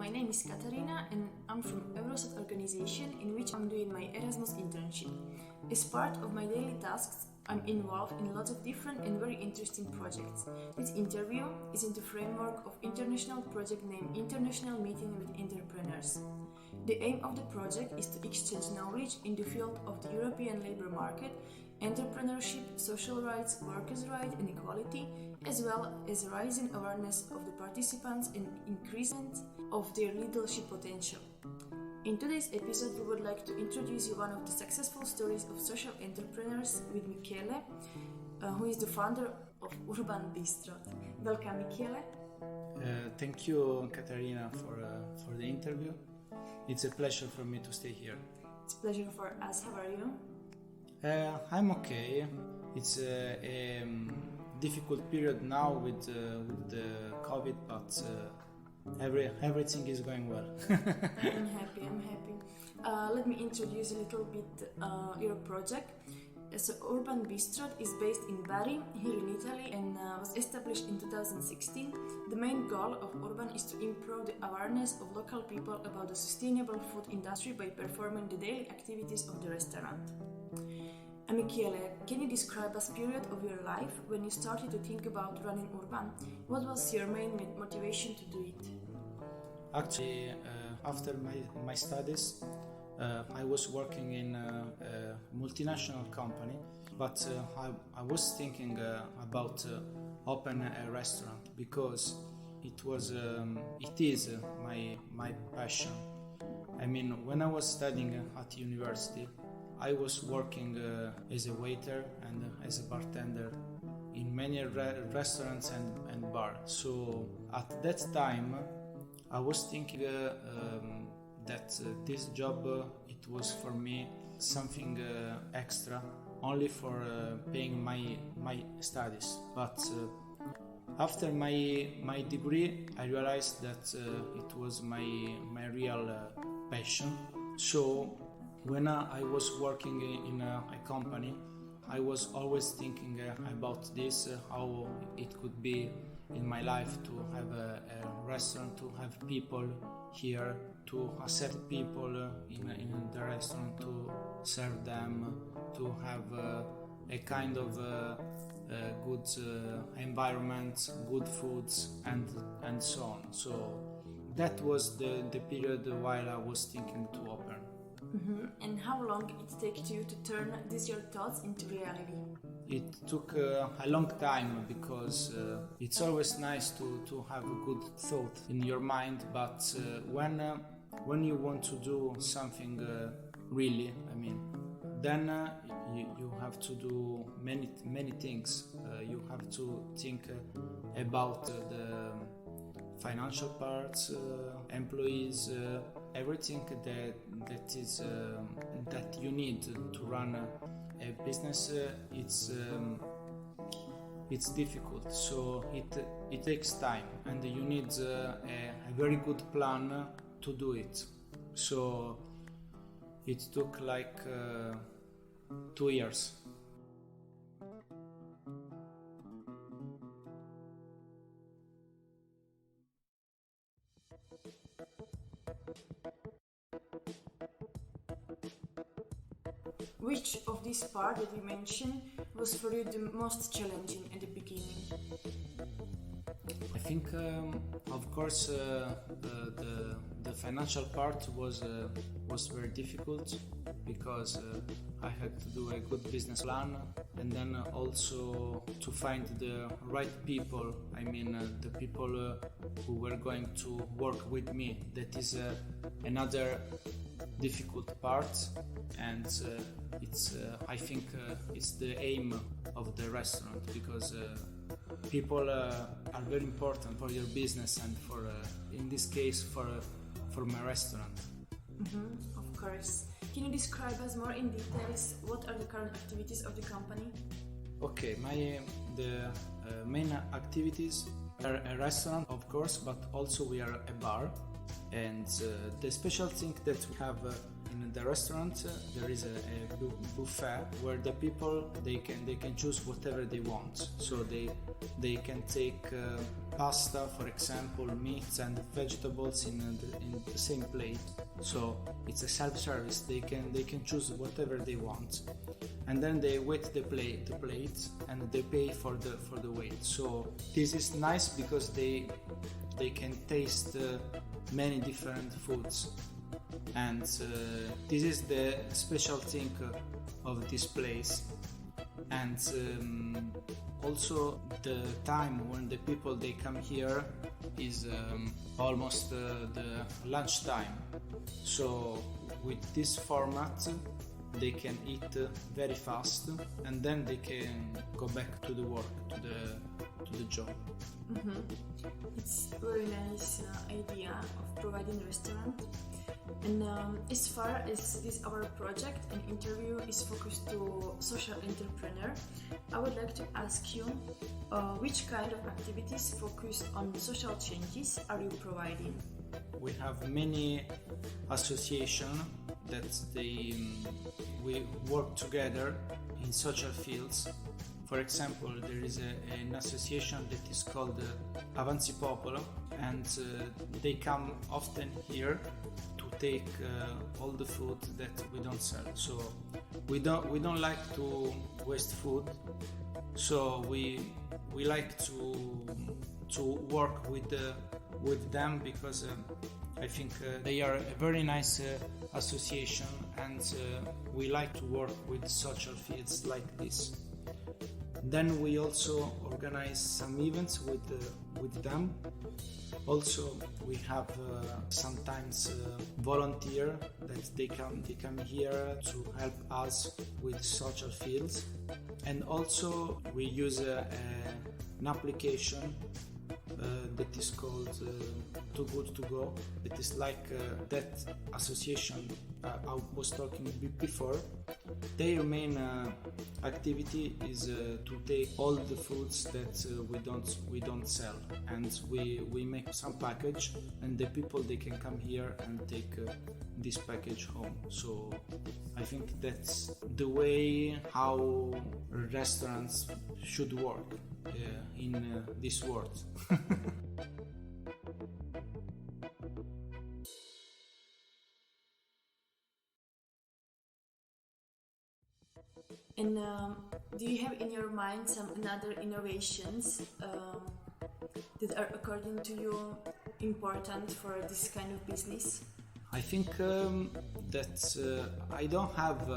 my name is Katarina and I'm from Eurosat organization in which I'm doing my Erasmus internship. As part of my daily tasks, I'm involved in lots of different and very interesting projects. This interview is in the framework of international project named International Meeting with Entrepreneurs. The aim of the project is to exchange knowledge in the field of the European labour market, entrepreneurship, social rights, workers' rights and equality, as well as raising awareness of the participants and increasement of their leadership potential. In today's episode, we would like to introduce you one of the successful stories of social entrepreneurs with Michele, who is the founder of Urban Bistrot. Welcome, Michele. Thank you, Katarina, for the interview. It's a pleasure for me to stay here. It's a pleasure for us. How are you? I'm okay. It's a difficult period now with the COVID, but everything is going well. I'm happy. Let me introduce a little bit your project. So Urban Bistrot is based in Bari, here in Italy, and was established in 2016. The main goal of Urban is to improve the awareness of local people about the sustainable food industry by performing the daily activities of the restaurant. Michele, can you describe a period of your life when you started to think about running Urban? What was your main motivation to do it? Actually, after my studies, I was working in a multinational company, but I was thinking about open a restaurant because it is my passion. I mean, when I was studying at university, I was working as a waiter and as a bartender in many restaurants and bars. So at that time, I was thinking that this job, it was for me something extra, only for paying my studies. But after my degree, I realized that it was my real passion. So when I was working in a company, I was always thinking about this, how it could be in my life to have a restaurant, to have people here, to accept people in the restaurant, to serve them, to have a kind of good environment, good foods, and so on. So that was the period while I was thinking to open. Mm-hmm. And how long it takes you to turn these your thoughts into reality? It took a long time because it's always nice to have a good thought in your mind, but when you want to do something really, I mean, then you have to do many things. You have to think about the financial parts, employees, everything that is that you need to run a business. It's difficult, so it takes time, and you need a very good plan to do it. So it took like 2 years. Which of this part that you mentioned was for you the most challenging at the beginning? I think, of course, the financial part was very difficult because I had to do a good business plan, and then also to find the right people. I mean, the people who were going to work with me. That is another difficult part, and I think it's the aim of the restaurant, because people are very important for your business and for in this case for my restaurant. Mm-hmm, of course. Can you describe us more in details what are the current activities of the company? Okay, the main activities are a restaurant, of course, but also we are a bar. And the special thing that we have in the restaurant, there is a buffet where the people they can choose whatever they want. So they can take pasta, for example, meats and vegetables in the same plate. So it's a self-service. They can choose whatever they want, and then they weight the plate and they pay for the weight. So this is nice because they can taste many different foods, and this is the special thing of this place. And also the time when the people they come here is almost the lunch time. So with this format they can eat very fast, and then they can go back to the work, to the job. It's a very nice idea of providing a restaurant. And as far as this our project and interview is focused to social entrepreneur, I would like to ask you which kind of activities focused on social changes are you providing? We have many associations that we work together in social fields. For example, there is an association that is called Avanzi Popolo, and they come often here to take all the food that we don't sell. So we don't like to waste food. So we like to work with them because I think they are a very nice association, and we like to work with social fields like this. Then we also organize some events with them. Also, we have sometimes volunteer that they come here to help us with social fields, and also we use an application that is called Too Good To Go. It is like that association I was talking before. Their main activity is to take all the foods that we don't sell, and we make some package, and the people they can come here and take this package home. So I think that's the way how restaurants should work in this world. And do you have in your mind some another innovations that are according to you important for this kind of business? I think that I don't have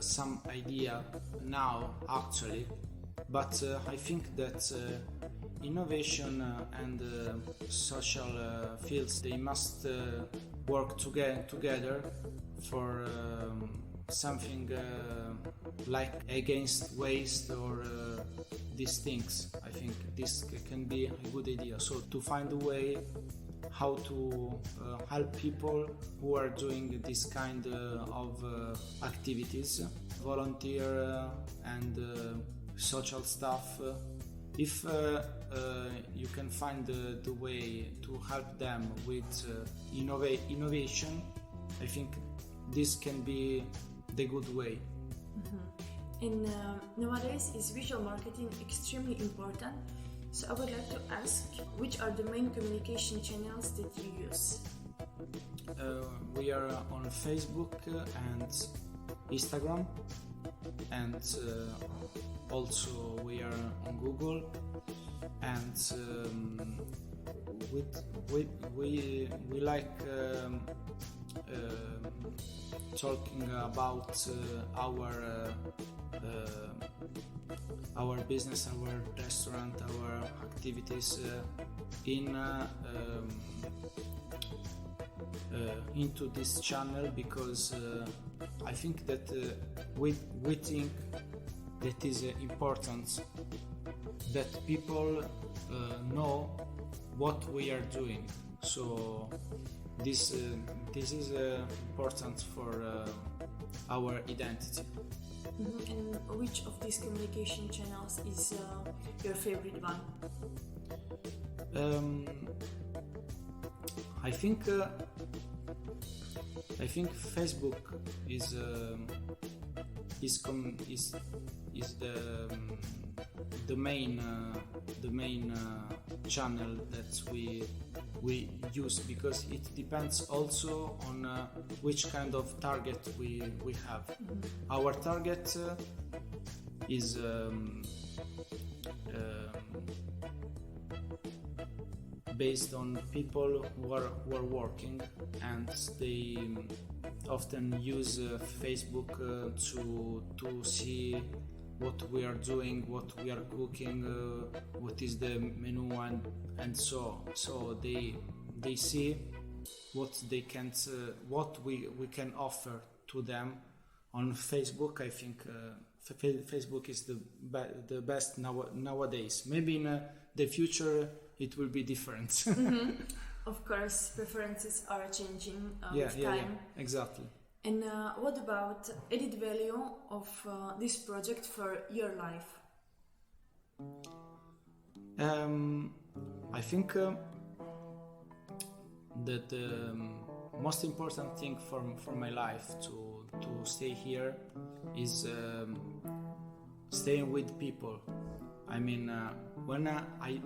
some idea now actually, but I think that innovation and social fields they must work together for something like against waste or these things. I think this can be a good idea. So to find a way how to help people who are doing this kind of activities, volunteer and social stuff. If you can find the way to help them with innovation, I think this can be the good way. And nowadays is visual marketing extremely important. So I would like to ask, which are the main communication channels that you use? We are on Facebook and Instagram, and also we are on Google, and we like talking about our business, our restaurant, our activities into this channel, because I think that we think that is important that people know what we are doing. So this is important for our identity. And which of these communication channels is your favorite one? I think Facebook is is the main channel that we use, because it depends also on which kind of target we have. Our target is based on people who are working, and they often use Facebook to see what we are doing, what we are cooking, what is the menu, and so they see what they can what we can offer to them on Facebook. I think Facebook is the best nowadays. Maybe in the future it will be different. Mm-hmm. Of course, preferences are changing with time. Yeah, exactly. And what about added value of this project for your life? I think that the most important thing for my life to stay here is staying with people. I mean, when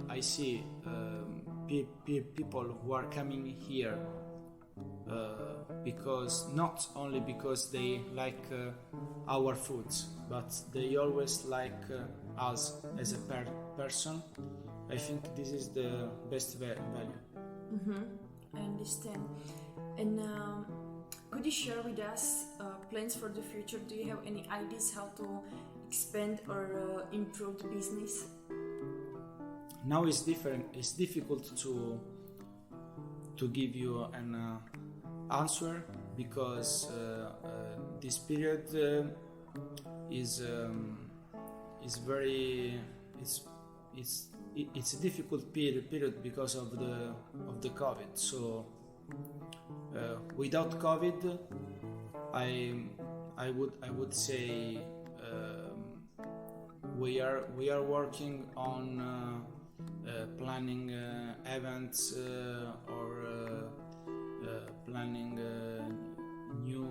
I see people who are coming here because not only because they like our foods, but they always like us as a person, I think this is the best value. Mm-hmm. I understand. And could you share with us plans for the future? Do you have any ideas how to expand or improve the business? Now it's different. It's difficult to give you an answer, because this period is very it's a difficult period because of the COVID. So without COVID, I would say we are working on planning events or planning a new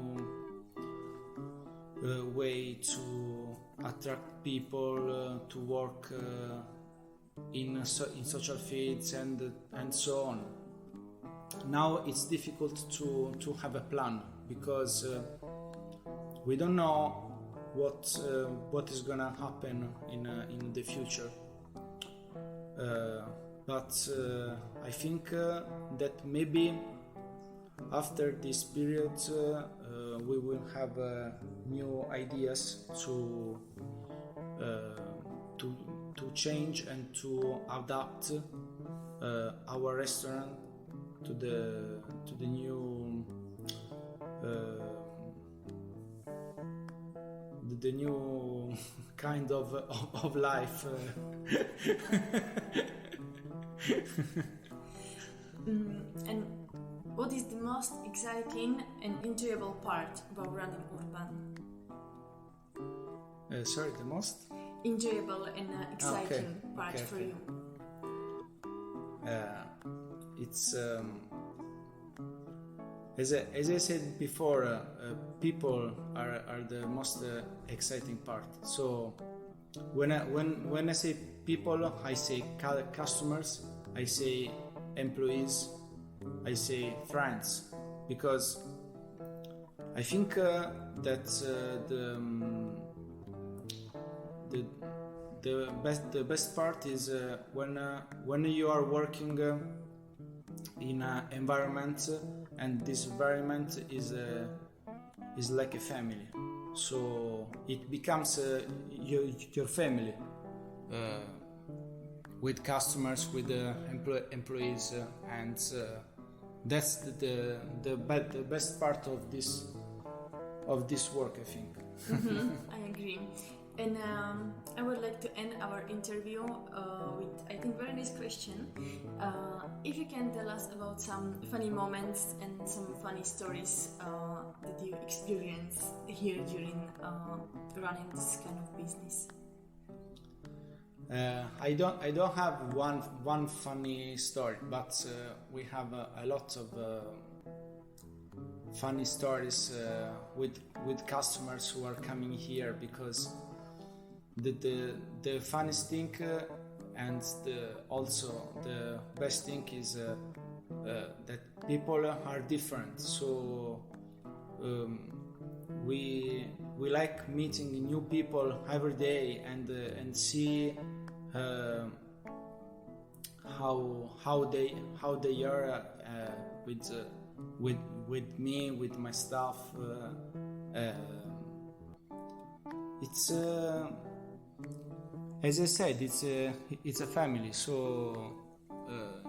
way to attract people to work in social fields and so on. Now it's difficult to have a plan, because we don't know what is gonna happen in the future. But I think that maybe after this period we will have new ideas to change and to adapt our restaurant to the new the new kind of life. And what is the most exciting and enjoyable part about running Urban? Sorry, the most enjoyable and exciting part for you? It's as I said before, people are the most exciting part. So when I say people, I say customers, I say employees, I say friends, because I think that the best part is when you are working in an environment, and this environment is like a family, so it becomes your family, with customers, with employees, and that's the best part of this work, I think. Mm-hmm, I agree. And I would like to end our interview with, I think, very nice question. If you can tell us about some funny moments and some funny stories that you experienced here during running this kind of business. I don't have one funny story, but we have a lot of funny stories with customers who are coming here, because the funniest thing and also the best thing is that people are different. So we like meeting new people every day and see how they are with me, with my staff. It's as I said, it's a family. So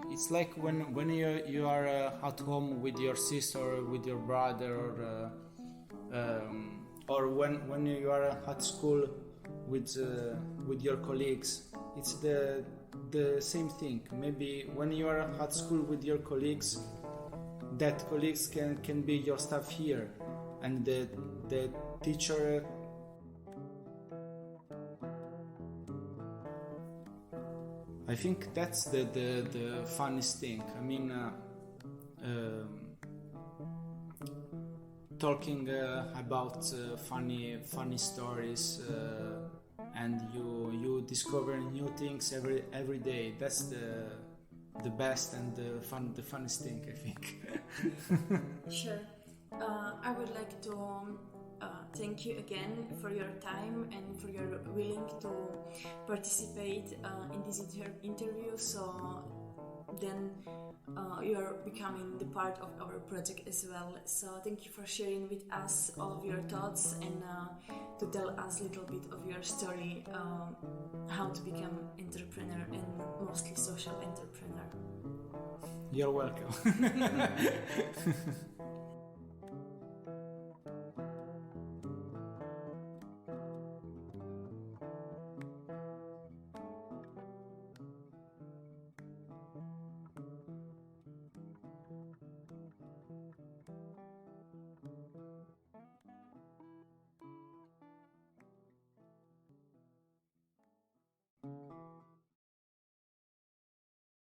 it's like when you are at home with your sister, with your brother, or when you are at school with your colleagues. It's the same thing. Maybe when you are at school with your colleagues, that colleagues can be your staff here, and the teacher. I think that's the funniest thing. I mean, talking about funny stories, and you discover new things every day. That's the best and the funnest thing, I think. Sure. I would like to thank you again for your time and for your willing to participate in this interview. So then you are becoming the part of our project as well. So thank you for sharing with us all of your thoughts and to tell us a little bit of your story, how to become entrepreneur and mostly social entrepreneur. You're welcome.